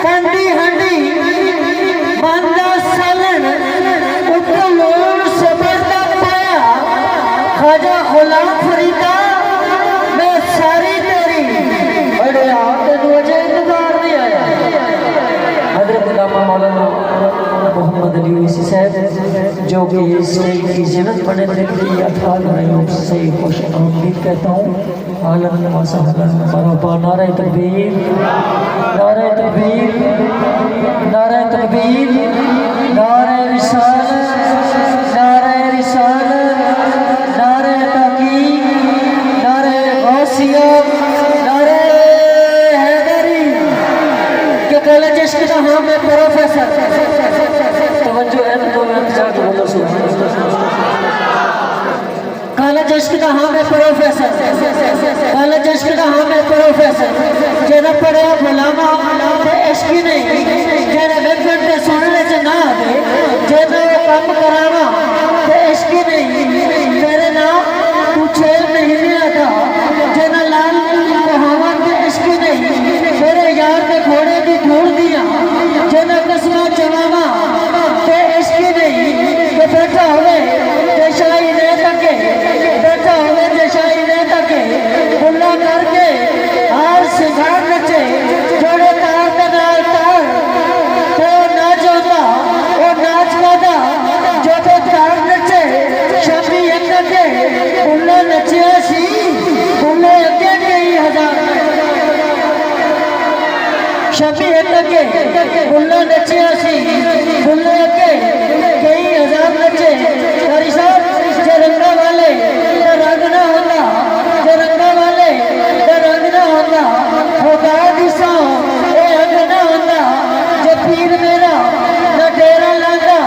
کنڈی ہنڈی ماندہ سالن اتلون سبردہ پایا خواجہ غلام فریدہ میں ساری تیری بڑے آتے دوجہ انتظار نہیں آیا حضرت علامہ مولانا محمد علی ویسی صاحب جو کہ اسٹیج کی زینت بنے دیکھتے اطفال رہیوں سے خوش آمدید کہتا ہوں عالم نماسا حلن مرحبا نعرہ تکبیر نعرہ تکبیر نعرہ تکبیر نعرہ رسالت نعرہ رسالت نعرہ تحقیق نعرہ غوثیہ نعرہ حیدری کہ کالج عشق کا ہاں میں پروفیسر توجہ ہے تو میں انتظار کے بولو سو کالج عشق کا ہاں میں پروفیسر کالج عشق کا ہاں میں پروفیسر جنہ پڑھے غلامہ تے عشقی نہیں جنہ گھنٹے گھنٹے سننے چنا دے جنہ وہ کام کراما تے عشقی نہیں میرے نام تو 6 مہینے آتا جنہ لال رہاوان تے عشقی نہیں میرے یار کے گھوڑے بھی دھوڑ دیا جنہ قسمہ جواما تے عشقی نہیں کہ بیٹھا ہوئے تے شاہی نے تکے بیٹھا ہوئے تے شاہی نے تکے بھلا کر کے آج سگھار نچے جوڑے تار دنال تار تے ناچ ہوتا وہ ناچ پادا جو تے تار نچے شبی اکا کے بھلا نچے سی بھلے اکے کئی ہزار شبی اکا کے بھلا نچے سی بھلے اکے کئی ہزار نچے کاری صاحب جرنگا والے رنگ نہ ہوتا جرنگا والے رنگ نہ ہوتا خدا دیسا اے حق نہ ہوتا جو پیر میرا نہ ڈیرا لانگا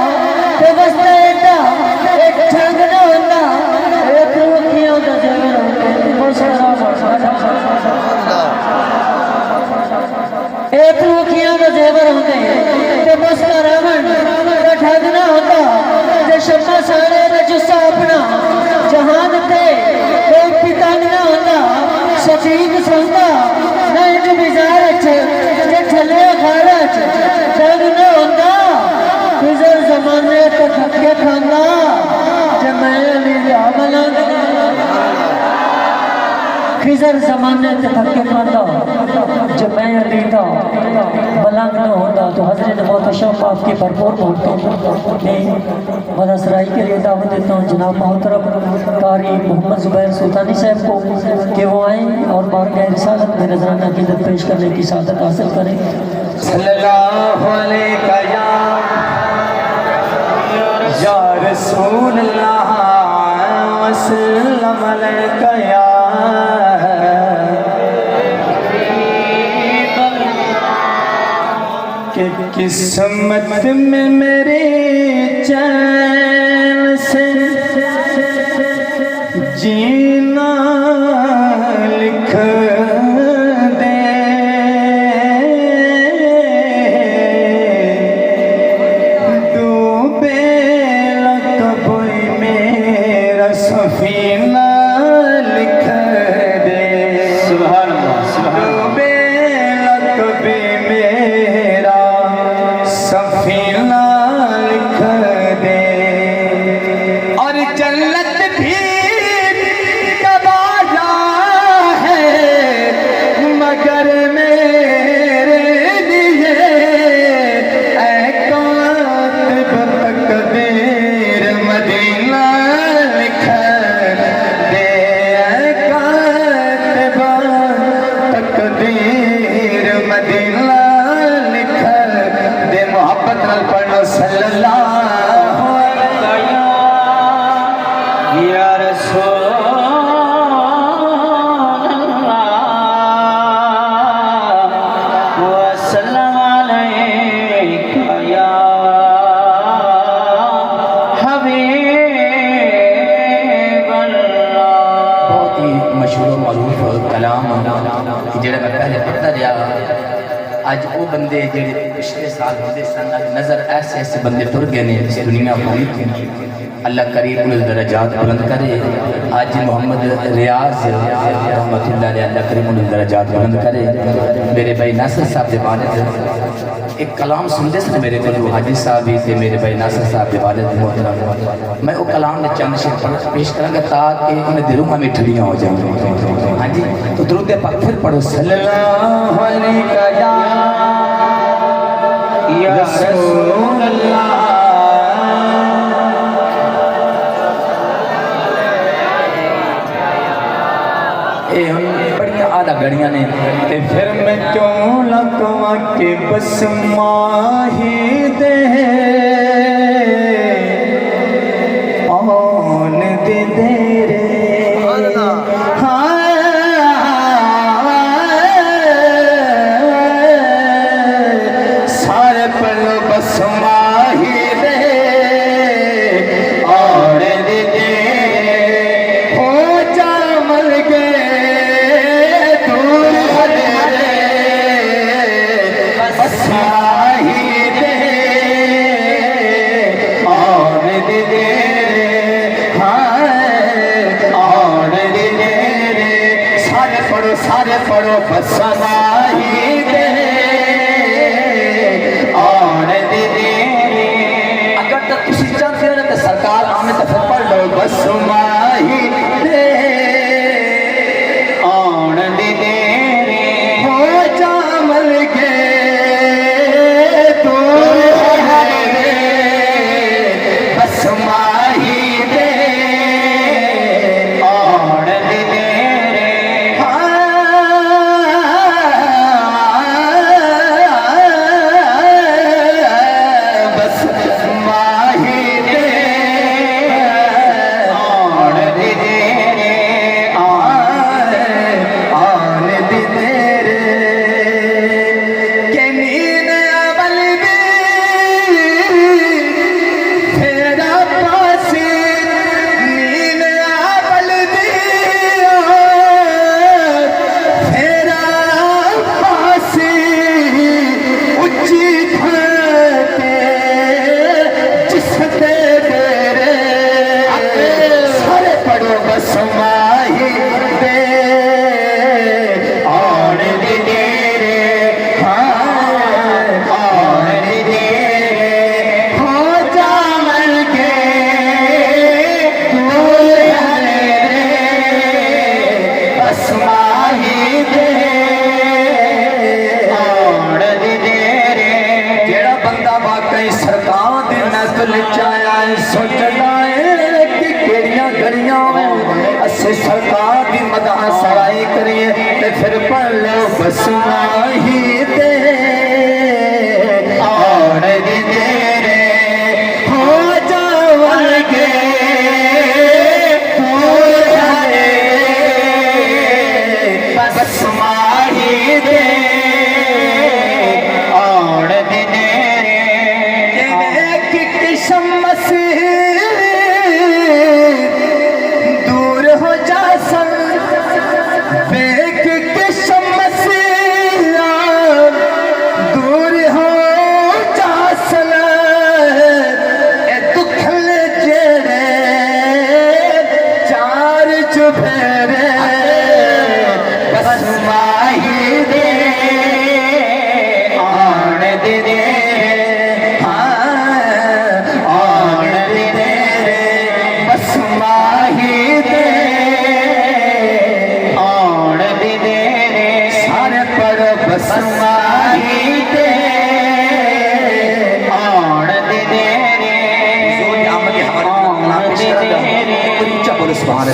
تو بستا ایتا ایک چھنگ نہ ہوتا ایک روکیاں دا جگر ایک روکیاں دا زیور ہوتے کہ بستا رامن دا ٹھگ نہ ہوتا کہ شمع سارے دا جسا اپنا جہان تے کوئی پتنگ نہ ہوتا سفید سنتا نہ ایک بزارچ کہ چھلے خارچ ٹھگ نہ ہوتا خضر زمانے تو تھکے کھانا جمعی علی عملان خضر زمانے تے تھکے کھانا جمعی علی دا ملنگ نہ ہوتا تو حضرت محتشم آپ کی بھرپور محبت میں مدہ سرائی کے لیے دعوت دیتا ہوں جناب محترم قاری محمد زبیر سلطانی صاحب کو کہ وہ آئیں اور بارگاہ رسالت میں نظرانہ عقیدت پیش کرنے کی سعادت حاصل کریں صلی اللہ علیہ یا رسول اللہ وسلم علیہ یا کہ قسمت میں میرے چین سے جینا لکھ دے ڈوبے لطب میرا سفینہ لکھ دے سبحان اللہ ڈوبے لطب میرا سفینہ لکھ دے اور جنت بھی گوارا ہے مگر میرے لیے اے کاتب تقدیر مدینہ لکھ دے اے کاتب تقدیر مدینہ لکھ دے محبت نال پڑھو صلی اللہ علیہ یا رسول اللہ وسلم علیکہ یا حبیب اللہ بہت ہی مشہور و معروف کلام جڑا میں پہلے پڑھتا رہا آج وہ بندے جڑے پچھلے سال ہوندے سن نظر ایسے ایسے بندے ٹر گئے نے اس دنیا کو اللہ کریم الدرجات بلند کرے آج محمد ریاض رحمت اللہ علیہ اللہ کریم الدرجات بلند کرے میرے بھائی ناصر صاحب دے والد ایک کلام سنتے سے میرے کو حاجی صاحب بھی تھے میرے بھائی ناصر صاحب دے والد محترم میں وہ کلام نے چند شیر پیش کروں گا تاکہ انہیں دلوں میں ٹھڑیاں ہو جائیں ہاں جی تو درود پاک پھر پڑھو صلی اللہ علیہ یا رسول اللہ بڑی آدھا گھڑیاں نے تے پھر میں کیوں لگوا کے بس ماہی دے آن دے دے رے سارے پلو بس ماہی دے آن دے دے ہو جا مل کے سارے پڑھو بس ماہی دے آن دے دے اگر تو کسی چاہتے ہیں تو سرکار آمیں تو پھر پڑھ لو بس ماہی دے آن دے دے ہو جا مل کے تو بس ماہی دے آن دے دے سرکار کی مدح سرائی کریے تے پھر پڑھ لو بس ماہی دے آن دے رے ہو جاول گے بس ماہی دے آن دے رے ایک قسم مسیح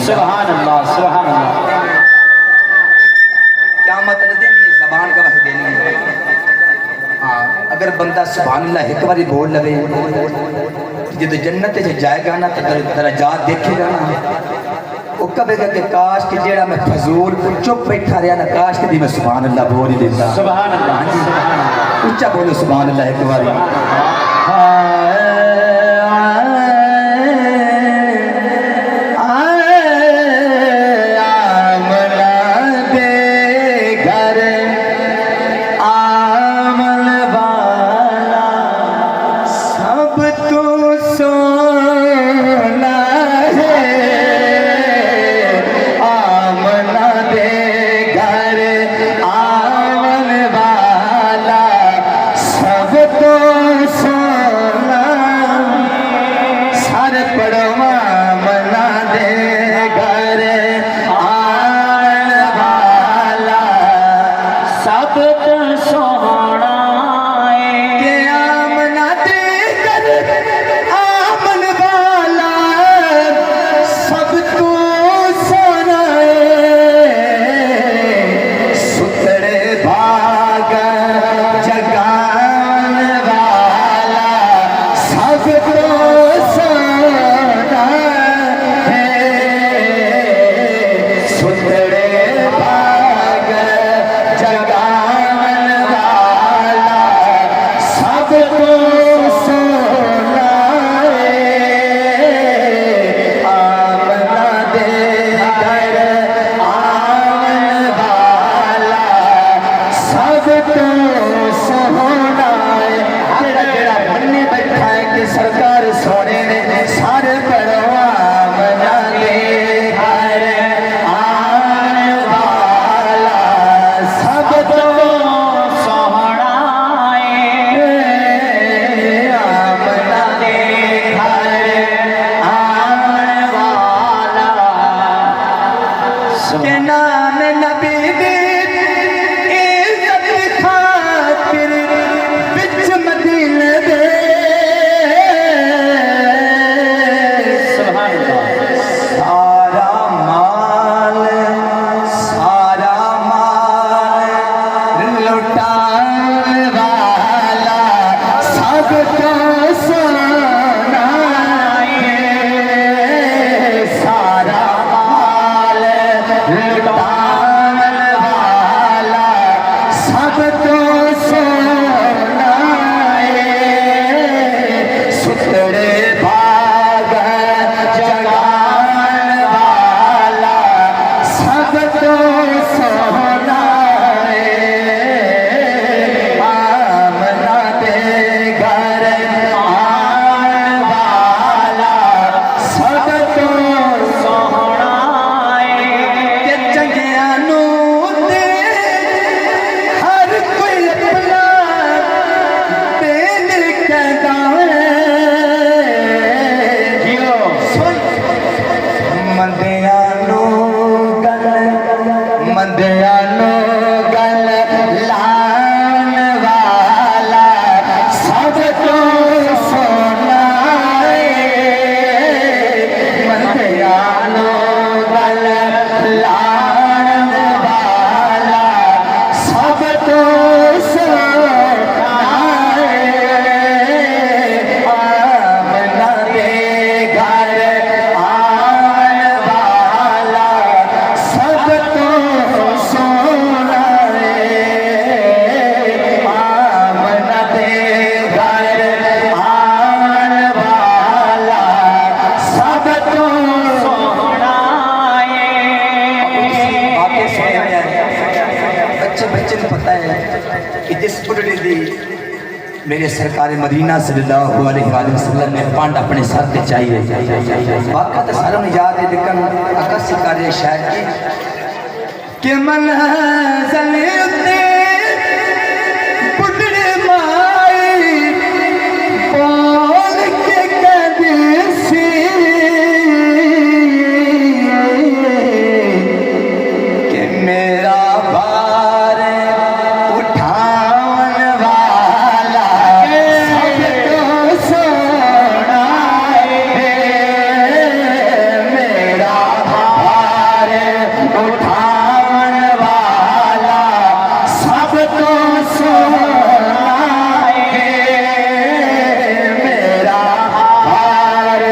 سبحان اللہ سبحان اللہ کیا مطلب ہے زبان کا وحدہ نہیں ہے اگر بندہ سبحان اللہ ایک باری بول لگے جب جنت سے جائے گا نا تو درجات دیکھے گا نا وہ کبھی کہ کاش کہ جیڑا میں فضول چپ بیٹھا رہا نا کاش کہ میں سبحان اللہ بول ہی دیتا سبحان اللہ اچھا بولو سبحان اللہ ایک باری تو سونا سر پڑوا منا دے گھر آن والا سب تو سوہنا کہ آمنا دے گھر آمن والا سب تو سونا ستڑے بھاگ جگان والا سب تو سونا ہے ستڑے بھاگ جگان والا سب تو سونا ہے آمنا دے گھر آمن والا سب تو سونا ہے جڑا بننے بیٹھا ہے کہ سرکار سونے نے سارے پڑوا منا دے گھر آن والا سب تو سوہنا آمنا دے گھر آن والا کہ نام نبی دی عزت خاطر بچ مدینے دے سبحان اللہ سارا مال لٹان والا سب تو سونا ہے سارا مال لٹان والا سب تو سونا ہے ستڑے بھاگ جگان والا سب تو سونا ہے آمنا دے گھر آن والا سب تو سوہنا کہ چنگیاں نو دے ہر کوئی اپنا دل کہدا ہے سن مندیاں نو گل لان والا سب تو سونا ہے مندیاں نو گل لان والا سب تو سونا ہے آمنا دے گھر آن والا سب تو سونا ہے آمنا دے گھر آن والا سب تو سوہنا باتیں سنے میں آئے بچے نے پتہ ہے کہ جس بڑھڑے دی میرے سرکار مدینہ صلی اللہ علیہ وآلہ وسلم نے پانڈ اپنے ساتھ تے چاہیے واقعہ تو ساروں نے یاد ہے لیکن اکر سکارے شاعر کی کہ منزل اتے بڑھڑے مائی بول کے کہدی سی کہ میرا بار اٹھاون والا سب تو سونا ہے میرا بار اٹھاون والا سب تو سونا ہے میرا بار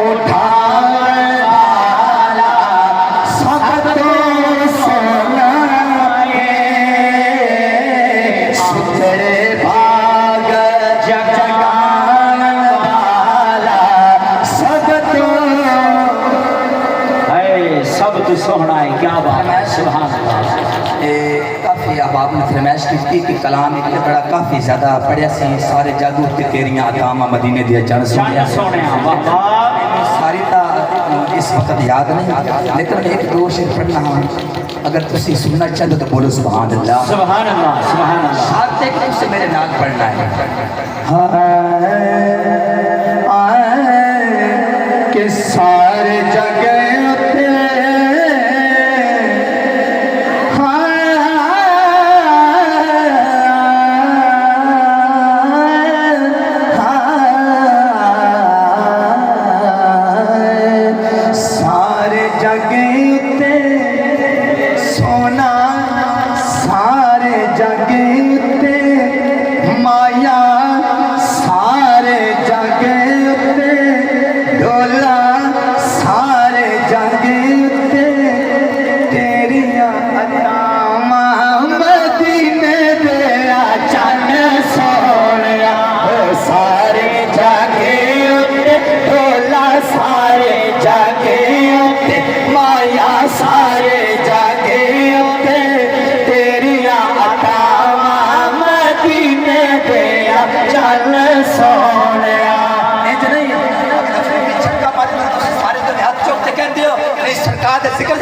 اٹھاون والا سب تو سونا ہے ستڑے بھاگ جگان والا سب تو سب تو سوہنا ہے کیا بات ہے سبحان اللہ کافی احباب نے فرمائش کی کہ کلام ایک بڑا کافی زیادہ پڑھیا سی سارے جادو تے تیریاں عطاواں مدینے دیا چڑھ سنیا سونے واہ واہ ساری تا اس وقت یاد نہیں لیکن ایک دو شعر پڑھنا ہوں اگر تسی سننا چاہتے تو بولو سبحان اللہ. سبحان اللہ سبحان اللہ. ساتھ ایک تم سے میرے نال پڑھنا ہے. کہ سارے جگہ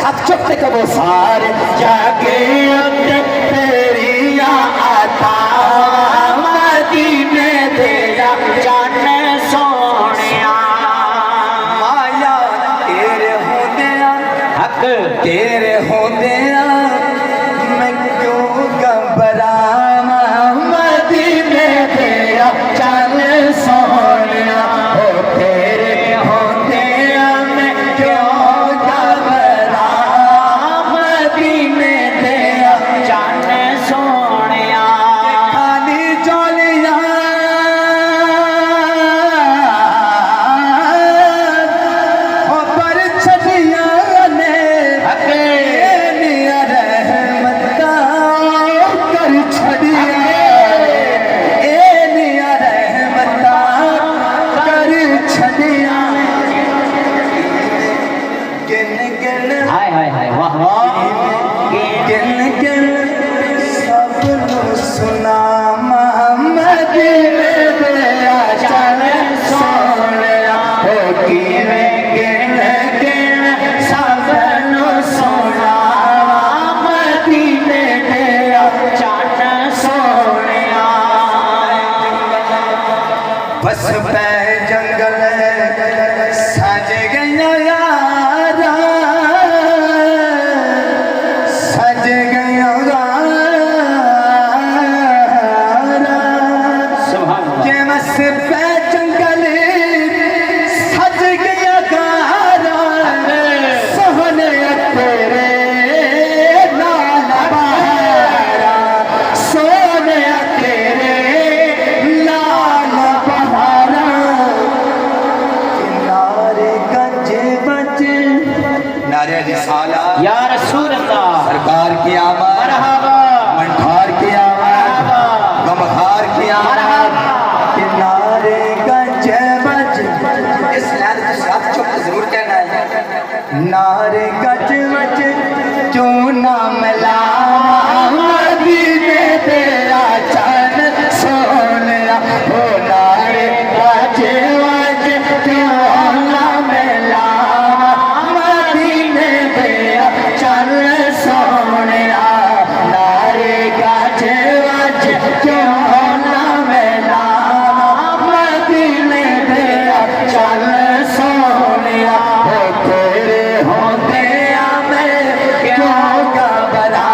ہاتھ چکتے کبو سارے جاگے تیری عطا مدینے دیا جان سونیا. مایا تیرے ہوندیا حق تیرے ہوندیا میں کیوں گھبراواں مدینے دیا جان سونیا. تیرے ہوندیا میں کیوں بس پہ جنگل سج گیا یارا سج گیا کہ بس پہ جنگل سج گیا گارا سہنے تیرے لال بہارا سونے تیرے رسالہ یا رسول اللہ سرکار کی آمد مرحبا منٹھار کی آمد غمخار کی آمد کنارے گنج بج اس لحظے سے آپ چپ ضرور کہنا ہے نارے گنج بج کیوں نہ ملا مدینے تیرا چان سونیا. او نارے گنج بج کیوں نہ ملا چل سونیا. نارے گج وج کیوں نہ ملا مدینے دیا چل سونیا. تیرے ہوندیا میں کیوں گھبرا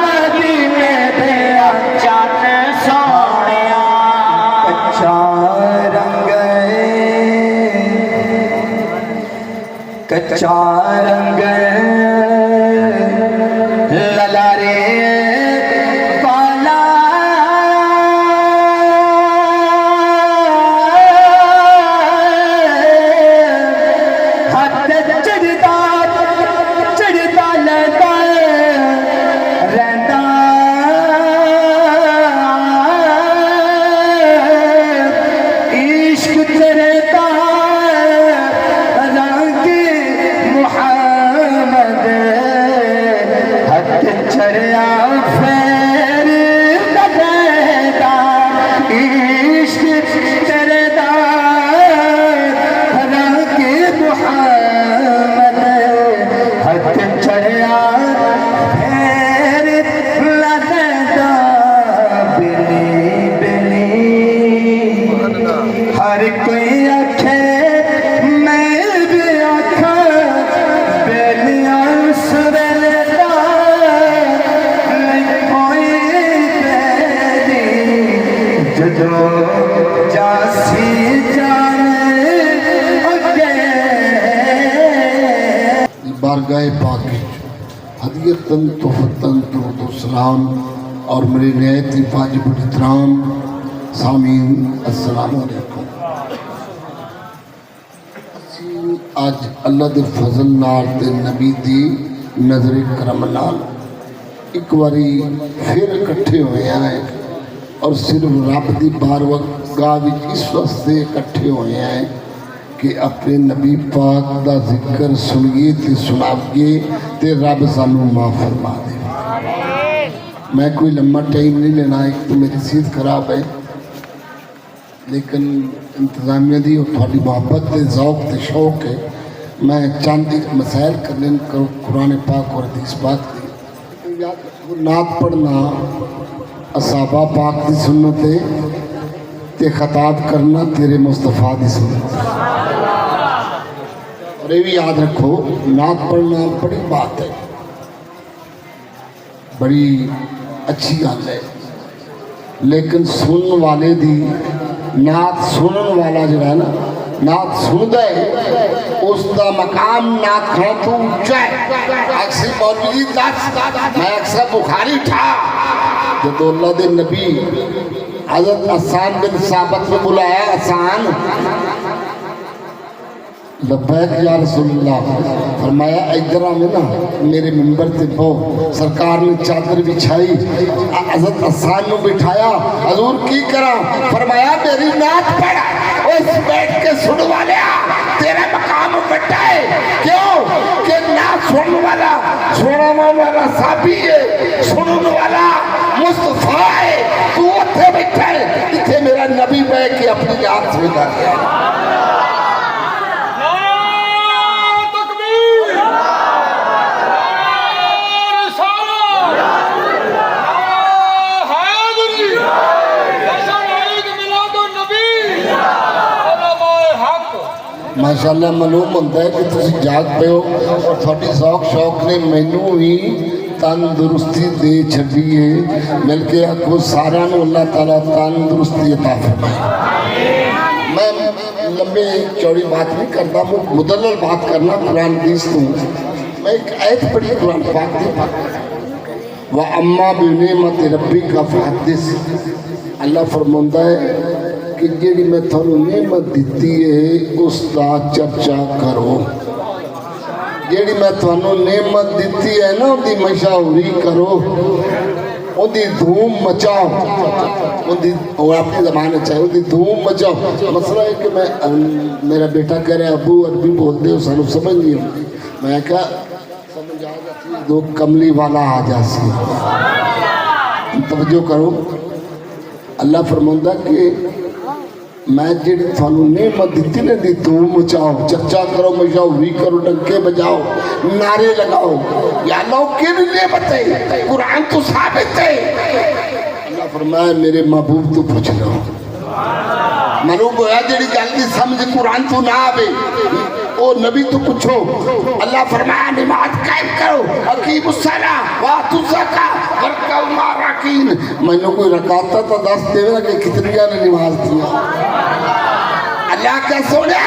مدینے دیا چل سونیا. کچا رنگ للارے پالا ہاتھ چڑھتا لگا رہتا عشق تیرے جدو جاسی جانے اگے بارگاہ پاک ہدیتاً تحفتاً درود و سلام اور میرے نہایت ہی واجب الاحترام سامعین السلام علیکم۔ آج اللہ دے فضل نال تے نبی دی نظر کرم نال ایک باری پھر اکٹھے ہوئے ہیں اور صرف رب دی بارگاہ وچ اس واسطے اکٹھے ہوئے ہیں کہ اپنے نبی پاک دا ذکر سنیے تے سنائیے تے رب سانو معاف فرما دے۔ میں کوئی لمبا ٹائم نہیں لینا، ایک تو میری صحت خراب ہے، لیکن انتظامیہ دی اور تھوڑی محبت تے ذوق تے شوق ہے، میں چند ایک مسائل کرنے قرآن پاک اور حدیث پاک دی نعت پڑھنا اصحابہ پاک دی سنت ہے تے خطاب کرنا تیرے مصطفیٰ دی سنت ہے۔ اور یہ بھی یاد رکھو نعت پڑھنا بڑی بات ہے، بڑی اچھی گل ہے، لیکن سنن والے دی نعت سنن والا جو ہے نا نعت سن دے اس دا مقام نعت کھانا تو اونچا ہے۔ اکثر مولوی جی دس میں اکثر بخاری تھا جب اللہ دے نبی حضرت حسان بن ثابت میں بلایا، حسان لبیک یا رسول اللہ، فرمایا ادھر آنے نا میرے منبر تے بہو۔ سرکار نے چادر بچھائی، حضرت حسان نے بٹھایا، حضور کی کرا؟ فرمایا میری نعت پڑھا، اس بیٹھ کے سن والیا تیرا مقام بٹھا ہے۔ کیوں کہ نعت سن والا صحابی ہے، سنن والا مصطفیٰ ہے، تو اتھے بیٹھا ہے، اتھے میرا نبی بیٹھ کے اپنی نعت سنتا ہے۔ ماشاءاللہ معلوم ہوتا ہے کہ تسی جاگ پہ ہو اور تھوڑی ذوق شوق نے مینوں ہی تندرستی دے چھڑی ہے، بلکہ کو سارا نو اللہ تعالیٰ تندرستی عطا فرمائے۔ میں لمبے چوڑی بات نہیں کرتا، مدلل بات کرنا قرآن حدیث تو میں ایک آیت پڑھی قرآن پاک دی وَأَمَّا بِنِعْمَتِ رَبِّكَ فَحَدِّثْ۔ اللہ فرماتا ہے کہ جیڑی میں تھانو نعمت دیتی ہے اس دا چرچا کرو، جیڑی میں تھانو نعمت دیتی ہے نا ان دی مشاوری کرو، ان دی دھوم مچاؤ، اور اپنی زبان چاہے ان دی دھوم مچاؤ۔ مسئلہ ہے کہ میرا بیٹا کہہ رہے ابو عربی بول دے سانو سمجھ نہیں ہوتی، میں کہا سمجھ آ جاتی دو کملی والا آ جاسی۔ توجہ کرو، اللہ فرماتا کہ میں جڑی تھانو نعمت دیتی نے دی دھوم مچاؤ، چرچا کرو، مشاوری کرو، ڈنکے بجاؤ، نعرے لگاؤ، یا اللہ کی نعمت ہے، قرآن تو ثابت ہے۔ اللہ فرمایا میرے محبوب تو پوچھ رہا ہوں، معلوم ہوا جڑی گل دی سمجھ قرآن تو نہ آوے او نبی تو پوچھو۔ اللہ فرمایا نماز قائم کرو، اقیم الصلاۃ وآتوا الزکاۃ وارکعوا مع الراکعین۔ میں نے کوئی رکعتاں تو دس دے گا کہ کتنی نے نماز دیا۔ اللہ کا سونا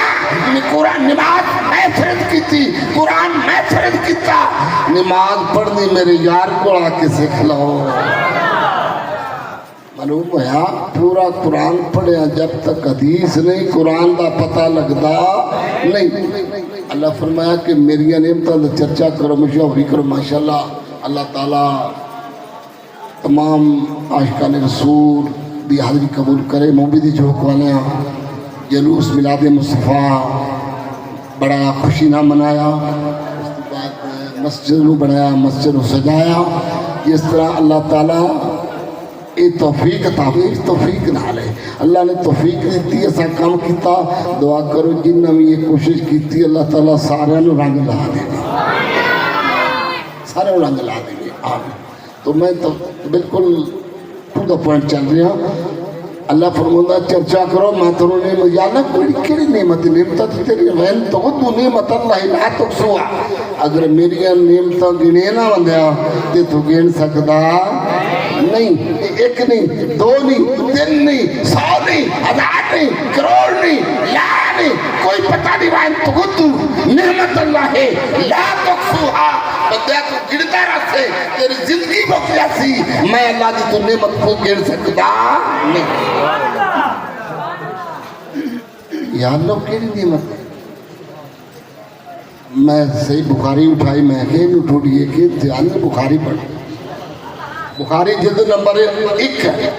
قرآن نماز میں فرض کی تھی، قرآن میں فرض کیتا، نماز پڑھنی میرے یار کو آ کے سکھ لو۔ معلوم ہوا پورا قرآن پڑھیا جب تک حدیث نہیں قرآن دا پتہ لگدا نہیں۔ اللہ فرمایا کہ میری نعمتوں دا چرچا کرو، مشاوری کرو۔ ماشاءاللہ اللہ تعالیٰ تمام عاشقان رسول دی حاضری قبول کرے۔ موبدی جو کوانا جلوس میلاد مصطفیٰ بڑا خوشی نہ منایا، اس کے بعد مسجد نو بنایا، مسجد نو سجایا، جس طرح اللہ تعالیٰ یہ توفیق عطا ہوئی، توفیق نہ لے اللہ نے توفیق دیتی، ایسا کام کیتا۔ دعا کرو جنہ بھی یہ کوشش کیتی اللہ تعالیٰ سارے نو رنگ لا دے گا، سارے رنگ لا دے گا۔ آمین۔ تو میں تو بالکل ٹو دا پوائنٹ چل رہا۔ اللہ فرماتا چرچا کرو، میں تو نے یا نہ کوئی کیڑی نعمت نعمت تیری وین تو تو نعمت اللہ لا تقصوا۔ اگر میری نعمت گنے نہ وندیا تے تو گن سکدا نہیں ایک نہیں دو نہیں تین نہیں 100 نہیں 1000 نہیں کروڑ نہیں لاکھ نہیں کوئی پتہ نہیں وان تو نعمت اللہ ہے لا تخفوہا بندہ تو گرتا رہتے تیری زندگی بک جاتی میں اللہ کی تو نعمت کو گر سکتا نہیں یا اللہ کیڑی نعمت میں صحیح بخاری اٹھائی میں کہ اٹھوڑیے کہ دھیان میں بخاری پڑھ بخاری جلد نمبر 1 ہے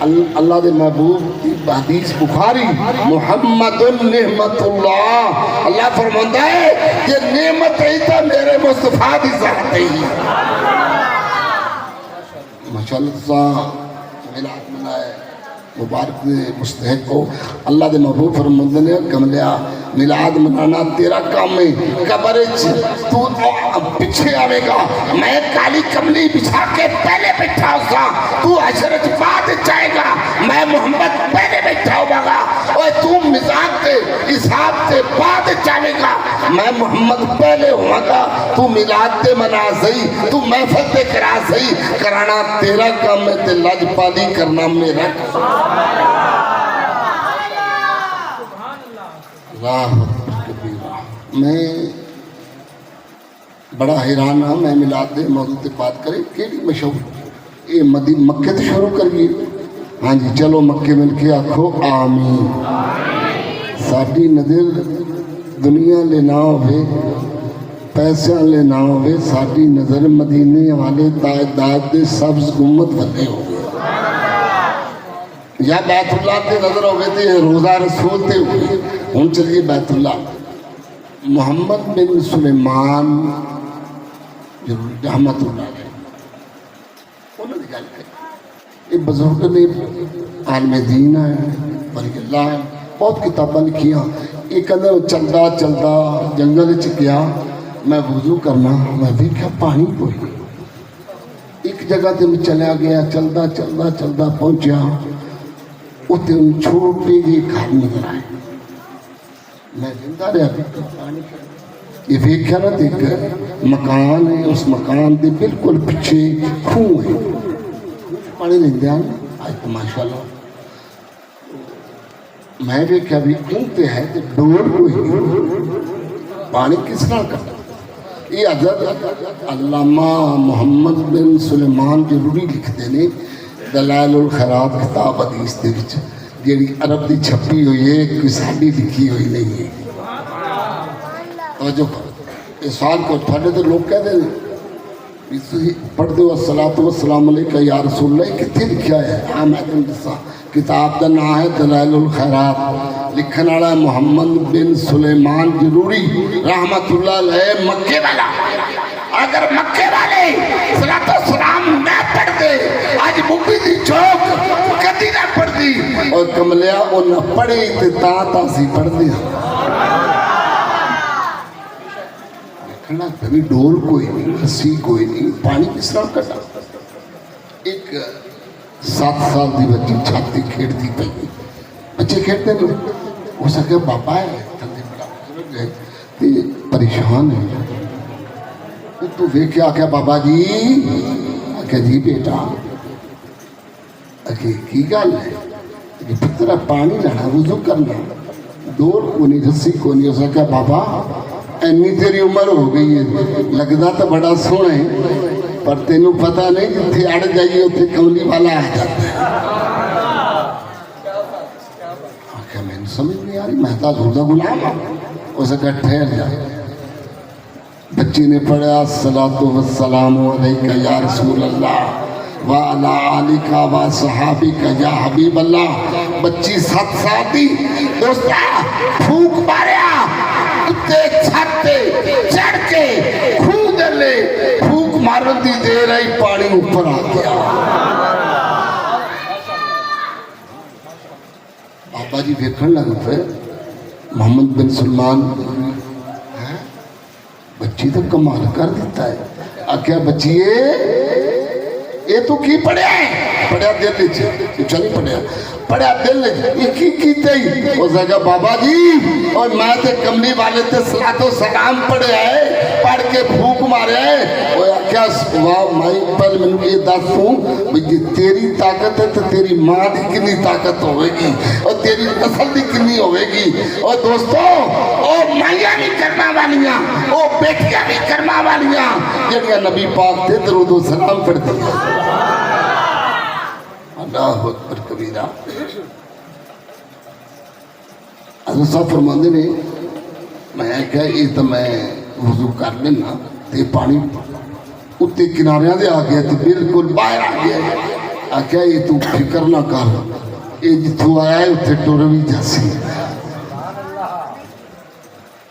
اللہ دے محبوب حدیث بخاری محمد نعمت اللہ اللہ فرماتا ہے یہ نعمت ہے تا میرے مصطفیٰ دی ذات ہے ماشاءاللہ سا ملاد منائے مبارک مستحق کو اللہ دے محبوب فرماتے نے کملیا میلاد منانا تیرا کام ہے قبر تو پیچھے آوے گا میں کالی کملی بچھا کے پہلے بیٹھا ہوگا تو عشرت بعد جائے گا میں محمد پہلے بیٹھا ہوگا اور تو مزاق کے حساب سے بعد جائے گا میں محمد پہلے ہوں گا تو میلاد تے منا سہی تو محفل تے کرا سہی کرانا تیرا کام ہے تے لاجپالی کرنا میرا میں بڑا حیران ہوں میں میلاد دے موضوع تے بات کرے کیڑی مشہور یہ مکے تے شروع کریے ہاں جی چلو مکے مل کے آکھو آمین ساڈی نظر دنیا لے نہ ہوئے پیسے لے نہ ہوئے ساڈی نظر مدینے والے تاجدار دے سبز گنبد بنے ہو یا بیت اللہ تے نظر ہوئے تے روزہ رسول تے ہوئے ہن چلیے بیت اللہ محمد بن سلیمان رحمت اللہ علیہ انہوں نے گل کری یہ بزرگ نے عالم دین ہے ولی اللہ ہے بہت کتاباں لکھیاں ایک اندر چلدا چلدا جنگل چ گیا میں وضو کرنا میں دیکھا پانی کوئی ایک جگہ تے میں چلا گیا چلدا چلدا چلدا پہنچیا اتنے ان چھوٹے جی گھر نظر آئے میں زندہ رہا یہ ویکھیا نہ دیکھ مکان ہے اس مکان دے بالکل پیچھے کھوہ ہے پانی نہیں دیا آج تو ماشاءاللہ میں ویکھیا بھی انتے ہے کہ ڈور کوئی پانی کس طرح کرتا یہ حضرت علامہ محمد بن سلیمان ضروری لکھتے نے دلائل الخیرات کتاب حدیث دے وچ جیڑی عرب دی چھپی ہوئی ہے کوئی ساڈی لکھی ہوئی نہیں ہے توجہ اس سوال کو تھوڑے تو لوگ کہتے ہیں تسی پڑھ دو الصلاۃ والسلام علیکہ یا رسول اللہ کتنے لکھا ہے ہاں میں تم دسا کتاب دا نام ہے دلائل الخیرات لکھن والا محمد بن سلیمان ضروری رحمت اللہ علیہ مکے والا اگر مکے والے صلاۃ والسلام نہ پڑھ دے آج مبی دی چوک کدی نہ پڑھ دی اور کملیا وہ نہ پڑھی تے تا سی پڑھ دی دیکھنا کبھی ڈول کوئی نہیں رسی کوئی نہیں پانی کس طرح کٹا ایک 7 سال دی بچی چھاتی کھیڑتی پئی بچے کھیڑتے ہیں ہو سکے بابا ہے تھندے بڑا بزرگ ہے تے پریشان ہے تو ویکھیا آکھیا بابا جی آکھیا جی بیٹا آکھیا کی گل ہے کہ پترہ پانی لینا وضو کرنا ڈور کو نہیں رسی کو نہیں ہو سکا بابا اینی تیری عمر ہو گئی ہے لگدا تو بڑا سونا ہے پر تینوں پتہ نہیں جتھے اڑ جائیے اتھے کملی والا آ جاتا ہے آکھیا میں نے سمجھ نہیں آ رہی میں تا زوردہ غلام ہو سکا ٹھہر جائے بچی نے پڑھا الصلاۃ والسلام علیکہ یا رسول اللہ وعلی آلکہ و صحابکہ یا حبیب اللہ بچی 7 سال دی دوستا پھوک ماریا اتنے چھت تے چڑھ کے کھو دے لے پھوک مارن دی دے رہی پانی اوپر آ گیا بابا جی دیکھن لگا پھر محمد بن سلمان بچی تو کمال کر دیتا ہے آکھیا بچیے یہ تو کی پڑھے پڑھیا دل چ نہیں پڑھیا پڑھیا دل یہ کی کیتے ہی اس نے کہا بابا جی اور میں تے کملی والے تے صلاۃ و سلام پڑھیا ہے پڑھ کے پھونک ماریا ہے وہ کیا واہ مائی پل میں یہ دس دوں بھئی تیری طاقت ہے تو تیری ماں دی کنی طاقت ہوئے گی اور تیری نسل دی کنی ہوئے گی اور دوستو او مائیاں بھی کرنا والیاں او بیٹیاں بھی کرنا والیاں جڑیاں نبی پاک تے درود و سلام پڑھتی ہیں اللہ اکبر کبیرہ حضرت صاحب فرماندے نے میں کہا یہ تو میں وضو کر لینا تے پانی اتنے کناریاں دے آ گیا تے بالکل باہر آ گیا آکھیا یہ تو فکر نہ کر یہ جتوں آیا ہے اتنے ٹر بھی جاسی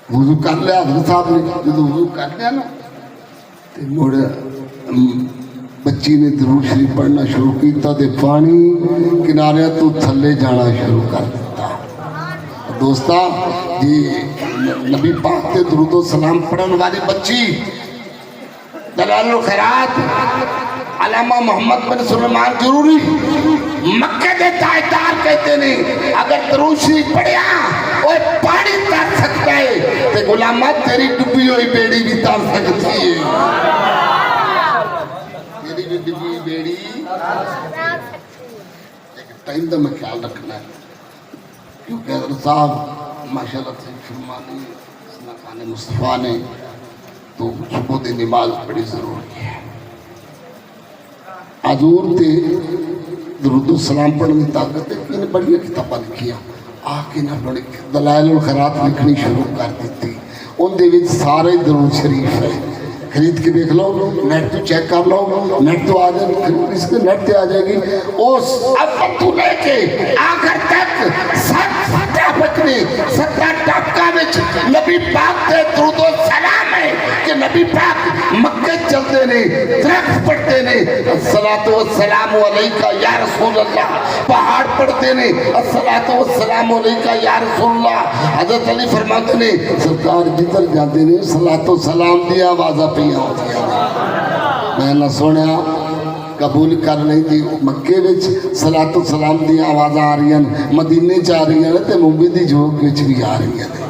وضو کر لیا حضرت صاحب نے جب وضو کر لیا نا تے مڑ بچی نے درود شریف پڑھنا شروع کیتا تے پانی کناریاں تو تھلے جانا شروع کر دیتا دوستا جی نبی پاک تے درود و سلام پڑھن والی بچی دلال الخیرات علامہ محمد بن سلیمان ضروری مکہ دے تاجدار کہتے نہیں اگر درود شریف پڑھیا اور پانی تر سکتا ہے تے غلامہ تیری ڈبی ہوئی بیڑی بھی تر سکتی ہے تیری ڈبی ہوئی بیڑی ایک ٹائم دا میں خیال رکھنا ہے کیونکہ حضرت صاحب ماشاءاللہ سے فرمانی سنا خان مصطفیٰ نے تو صبح دی نماز بڑی ضروری ہے حضور تے درود و سلام پڑھنے کی طاقت ہے کہ بڑی کتاباں لکھیاں آ کے نہ بڑی دلائل الخیرات لکھنی شروع کر دیتی ان دے وچ سارے درود شریف ہے خرید کے دیکھ لو نیٹ تو چیک کر لو نیٹ تو آ جائے گی اس کے نیٹ تے آ جائے گی اس اول تو لے کے آخر تک سب پکڑی ستر ٹاپکا وچ نبی پاک تے درود و سلام ہے کہ نبی پاک مکہ چلتے نے درخت پڑھتے نے الصلاۃ والسلام علیکہ یا رسول اللہ پہاڑ پڑھتے نے الصلاۃ والسلام علیکہ یا رسول اللہ حضرت علی فرماتے نے سرکار جدھر جاتے نے صلاۃ و سلام دی آوازاں پیاں ہوتی ہیں میں نہ سنیا قبول کر نہیں دی مکے وچ صلاۃ و سلام دی آوازاں آ رہی ہیں مدینے چ آ رہی ہیں تے ممبئی دی جھوک وچ بھی آ رہی ہیں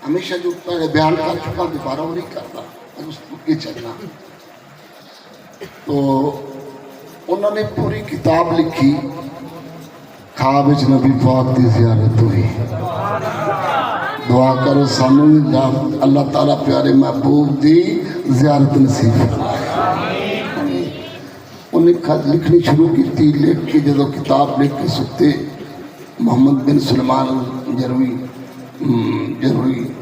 ہمیشہ جو بیان کر چکا دوبارہ وہ نہیں کرتا اس کے چلنا تو انہوں نے پوری کتاب لکھی خواب وچ نبی پاک دی زیارت ہوئی دعا کرو سانو اللہ تعالیٰ پیارے محبوب دی زیارت نصیب فرمائے انہیں لکھنی شروع کی تھی لکھ کے جدو کتاب لکھ کے سکتے محمد بن سلیمان جروری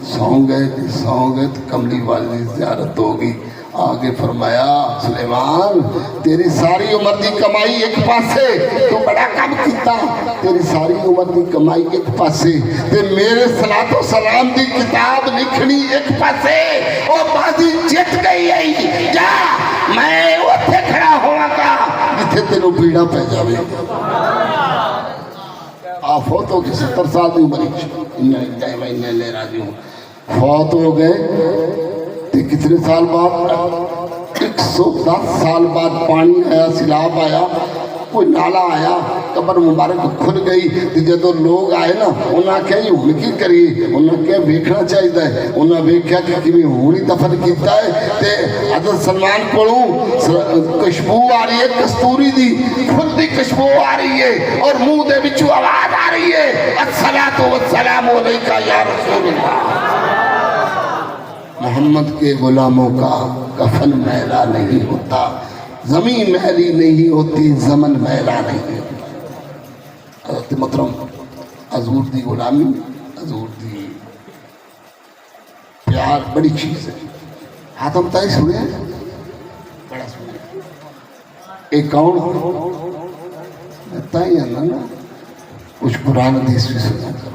سو گئے تو کملی والی زیارت ہوگی آگے فرمایا سلیمان تیری ساری عمر دی کمائی ایک پاسے تو بڑا کم کیتا تیری ساری عمر دی کمائی ایک پاسے تے میرے صلاۃ و سلام دی کتاب لکھنی ایک پاسے او بازی جت گئی ہے جا میں اوتھے کھڑا ہوا گا جتھے تینوں پیڑا پہ جاوے فوت ہو گئے 70 سال دی عمر لے راضی ہوں فوت ہو گئے کتنے سال بعد 110 سال بعد پانی آیا سیلاب آیا کوئی نالا آیا قبر مبارک کھل گئی جدو لوگ آئے نا انہاں کیا یہ ہون کی کریے انہاں کیا ویکھنا چاہیے ہے انہاں ویکھیا کہ کمی ہونی دفن کیتا ہے تے حضرت سلمان کولوں کشبو آ رہی ہے کستوری دی خود دی کشبو آ رہی ہے اور منہ دے وچوں آواز آ رہی ہے الصلاۃ والسلام علیکہ یا رسول اللہ محمد کے غلاموں کا کفن میلا نہیں ہوتا زمین میلی نہیں ہوتی زمن میلا نہیں ہوتا حضرت محترم حضور دی غلامی حضور دی پیار بڑی چیز ہے حاتم تائی سنے بڑا سنے ایک کون تائی ہے نا کچھ قرآن حدیث بھی سنا کرو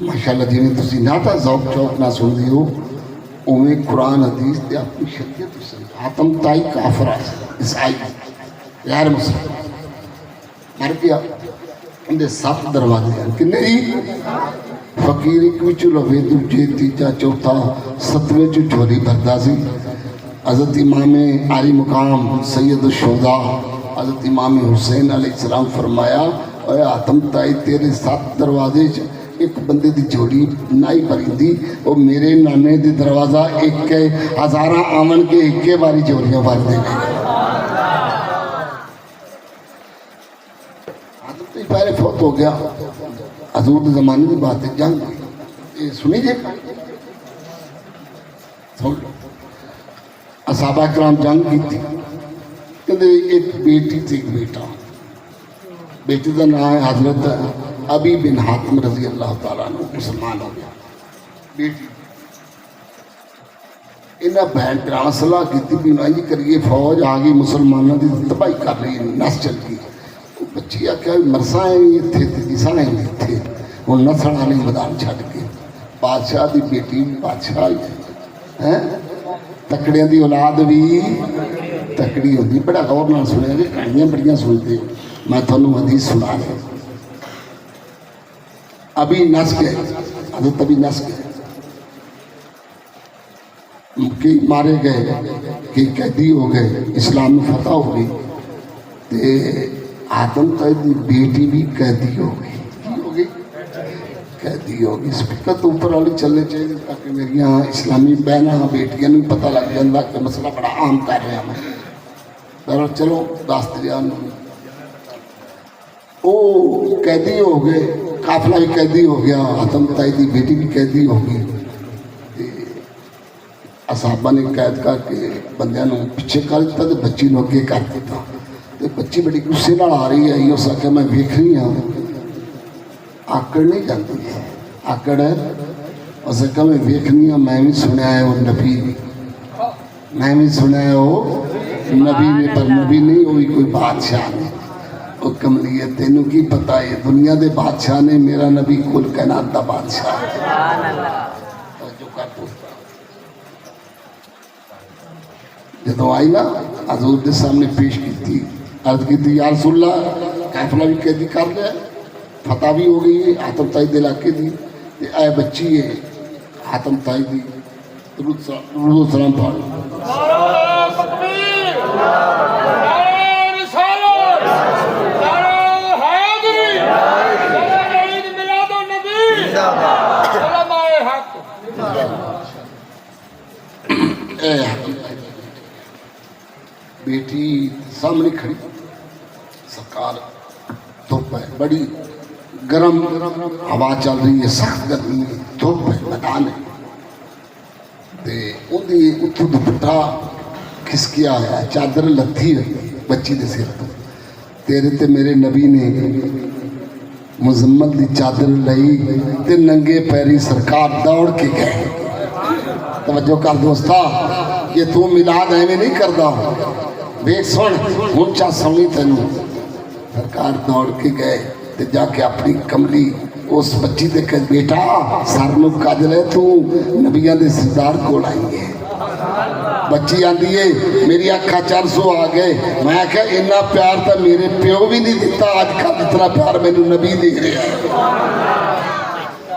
ماشاءاللہ جی نے تسی نہ تھا ذوق چوک نہ سن دیو اویں قرآن حدیث دے اپنی شریعت سے حاتم تائی کافر عیسائی غیر مسلم مر گیا اندے 7 دروازے ہیں کہ نہیں فقیر ایک وچ لوے دوجے تیجا چوتھا 7ویں چ چوری بھردا سی حضرت امام عالی مقام سید الشہداء حضرت امام حسین علیہ السلام فرمایا اے آتم تائی تیرے 7 دروازے ایک بندے دی جوڑی نائی پریندی وہ میرے نانے دی دروازہ ایک ہزارہ آمن کے ایک باری جوڑیاں بار دے گئے حضرت پہلے فوت ہو گیا حضور دے زمانے دی بات ہے جنگ یہ سنی جے سن لو اصحابہ کرام جنگ کی تھی کہ ایک بیٹی تھی ایک بیٹا بیٹی کا نام ہے حضرت ابی بن حاتم رضی اللہ تعالیٰ عنہ مسلمان ہو گیا بیٹی انہاں بہن پرانا صلاح کی تھی بھی انہاں جی کریے فوج آگئی مسلمانوں دی تباہی کر رہی نس چل گئی بچی آکھیا مرساں ہیں تھے تیساں ہیں تھے وہ نسل آنے میدان چھڑ کے بادشاہ دی بیٹی بادشاہ ہیں تکڑیاں دی اولاد بھی تکڑی ہوتی بڑا غور نہ سنے گے کہانیاں بڑیاں سنتے میں تھانوں حدیث سنا رہا ابھی نس گئے حضرت ابھی نس گئے کئی مارے گئے کئی قیدی ہو گئے اسلام میں فتح ہو گئی تے آدم قیدی بیٹی بھی قیدی ہو گئی کی ہو گئی قیدی ہو گئی سپیکر تو اوپر والے چلنے چاہیے تاکہ میری یہاں اسلامی بہناں بیٹیاں نہیں پتہ لگ جاتا کہ مسئلہ بڑا عام کر رہا میں بہرحال چلو داستریان وہ قیدی ہو گئے قافلہ بھی قیدی ہو گیا آدم تائی دی بیٹی بھی قیدی ہو گئی اصحابہ نے قید کر کے بندیاں نوں پیچھے کر دیتا تو بچی نوں اگے کر دیتا تو بچی بڑی غصے نال آ رہی ہے یہ سکے میں ویکھ رہی ہوں آکڑ نہیں جاتی آکڑ ہے اس کا میں ویکھنی ہوں میں بھی سنیا ہے وہ نبی میں بھی سنیا ہے وہ نبی نے پر نبی نہیں ہوئی کوئی بادشاہ نے وہ کملی ہے تینوں کی پتہ ہے دنیا دے بادشاہ نے میرا نبی کل کائنات دا بادشاہ جو کر پوچھتا جدو آئی نا حضور دے سامنے پیش کی تھی عرض کی تھی یا رسول اللہ قافلہ بھی قیدی کر لیا فتح بھی ہو گئی ہے حاتم تائی دے علاقے دی اے بچی ہے حاتم تائی دی درود و سلام پڑھ بیٹی سامنے کھڑی سرکار دھوپ ہے بڑی گرم ہوا چل رہی ہے سخت گرمی ہے دھوپ ہے میدان ہے تے اندھی اتو دوپٹا کھسکیا ہے چادر لتھی ہے بچی دے سر تو تیرے تے میرے نبی نے مزمل دی چادر لئی تے ننگے پیری سرکار دوڑ کے گئے توجہ کر دوستا یہ تو میلاد ایویں نہیں کردا دیکھ سن اونچا سنی تینوں سرکار دوڑ کے گئے تے جا کے اپنی کملی اس بچی دے کہ بیٹا سر نو کج لے تو نبیاں دے سردار کول آئی ہے بچی آندی ہے میری اکھا 400 آ گئے میں کہا اتنا پیار تو میرے پیو بھی نہیں دیتا آج کل اتنا پیار میں نبی دے رہا ہے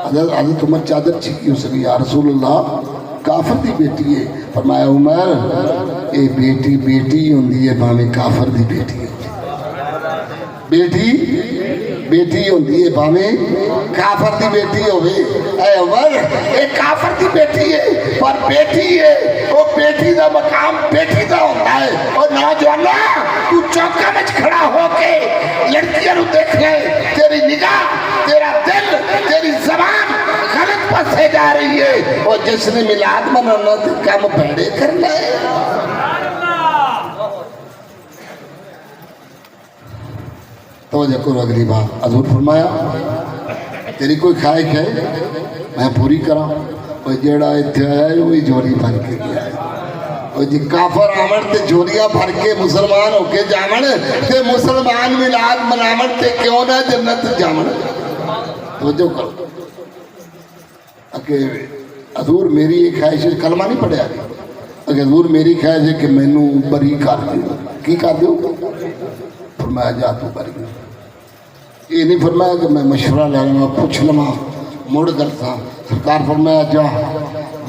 حضرت عمر چادر چھکی اس نے یا رسول اللہ کافر دی بیٹی ہے فرمایا عمر اے بیٹی بیٹی ہوندی ہے بھاویں کافر دی بیٹی ہوندی بیٹی ہوندی ہے بھاویں کافر دی بیٹی ہوئے اے عمر اے کافر دی بیٹی ہے پر بیٹی ہے وہ بیٹی دا مقام بیٹی دا ہوتا ہے اور نوجوانا تو چوکا میں کھڑا ہو کے لڑکیاں نو دیکھ لے تیری نگاہ تیرا دل تیری زبان غلط پسے جا رہی ہے اور جس نے میلاد منانا تو کام بھڑے کرنا ہے توجہ کرو اگلی بات حضور فرمایا تیری کوئی خواہش ہے میں پوری کرا اور جیڑا اتھے آیا ہے وہی جوڑی بھر کے گیا ہے اور جی کافر آمن تے جوڑیاں بھر کے مسلمان ہو کے جامن تے مسلمان میلاد منامن تے کیوں نہ جنت جامن توجہ کرو کہ حضور میری ایک خواہش ہے کلمہ نہیں پڑھیا اگر حضور میری خواہش ہے کہ میں نو بری کر دیو کی کر دیو فرمایا جا تو بری یہ نہیں فرمایا کہ میں مشورہ لے لوں پوچھ لما مڑ کرتا سرکار فرمایا جا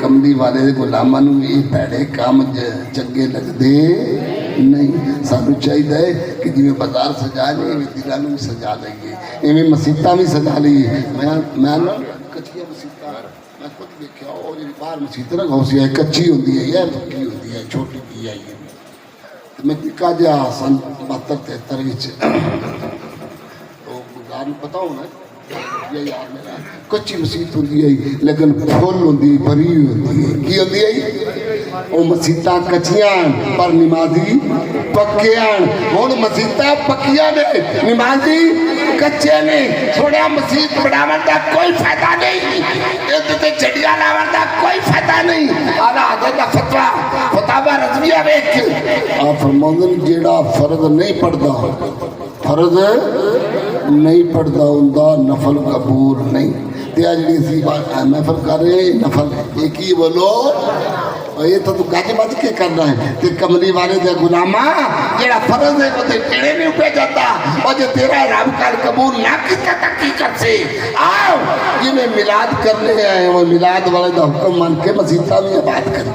کملی والے دے غلاماں نوں یہ پیڑے کام چنگے لگدے نہیں. سانو چاہیے کہ جی بازار سجا لیں دلاں نوں سجا لئیے, ایویں مسیتاں بھی سجا لئیے. میں نا کچھیاں مسیتاں میں خود دیکھا وہ جی باہر مسیت نا گھوسی ہے کچی ہوندی ہے یا پکی ہوندی ہے چھوٹی کی آئی ہے. میں نکا جا سن 72-73 وچ تو گزار پتہ ہونا یہ یار میرا کچی مسیت ہوندی ہے لیکن پھول ہوندی بھری ہوندی ہے. کی ہوندی ہے وہ مسیتاں کچیاں پر نمازی پکیاں. ہن مسیتاں پکیاں نے نمازی کچے نے. تھوڑا مسیت بناون دا کوئی فائدہ نہیں, یہ تے جڑیاں لاون دا کوئی فائدہ نہیں. اعلیٰ حضرت دا فتاوی رضویہ ویکھ آپ فرماندے جیڑا فرض نہیں پڑھدا فرض نہیں پڑھدا ہوندا نفل قبول نہیں. تے آ جڑی سی محفل کر رہے نفل ایک ہی بولو یہ تو گج بج کے کرنا ہے. تے کملی والے دے غلاماں جیڑا فرض ہے وہ تے ٹیڑے نہیں پہ جاتا اور جو تیرا رب کل قبول نہ کیتا تا کی کر سے. آؤ جنہیں میلاد کرنے آئے وہ میلاد والے دا حکم مان کے مسیتاں بھی آباد کریں.